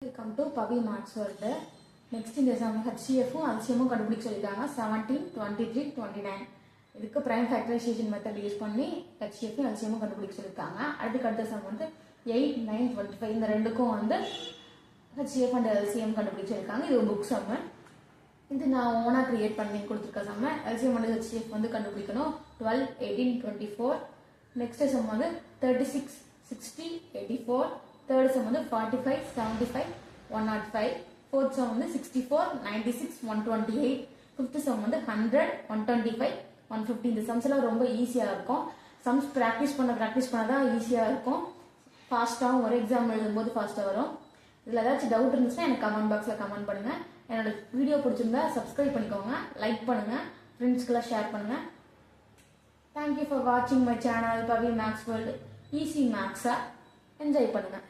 Welcome to Pavi Maths World. Next இந்த some HCF LCM கண்டுபிடிக்க சொல்லிட்டாங்க 17 23 29 இதுக்கு prime factorization method யூஸ் பண்ணி HCF LCM கண்டுபிடிக்க சொல்லிட்டாங்க. அடுத்த சம் வந்து 8 9 25 இந்த ரெண்டுக்கும் வந்து HCF and LCM கண்டுபிடிக்க சொல்லிருக்காங்க. இது ஒரு புக் சம். இது நான் ஓனா கிரியேட் பண்ணி கொடுத்திருக்க சம். LCM and HCF வந்து கண்டுபிடிக்கணும். 12 18 24. நெக்ஸ்ட் சம் வந்து 36 60 84. Third sum வந்து 45 75 105. Fourth sum வந்து 64 96 128. Fifth sum வந்து 100 125 150. இந்த சம்ஸ் எல்லாம் ரொம்ப ஈஸியா இருக்கும். சம்ஸ் பிராக்டிஸ் பண்ண தான் ஈஸியா இருக்கும். ஃபாஸ்டா ஒரு எக்ஸாம் எழுதும்போது ஃபாஸ்டா வரும். இதுல ஏதாச்சும் டவுட் இருந்துச்சுன்னா எனக்கு கமெண்ட் பாக்ஸ்ல கமெண்ட் பண்ணுங்க. என்னோட வீடியோ பிடிச்சிருந்தா சப்ஸ்கிரைப் பண்ணிக்கோங்க, லைக் பண்ணுங்க, ஃப்ரெண்ட்ஸ்க்குலாம் ஷேர் பண்ணுங்க. Thank you for watching my channel Pavi Maths World. Easy Maths. Enjoy பண்ணுங்க.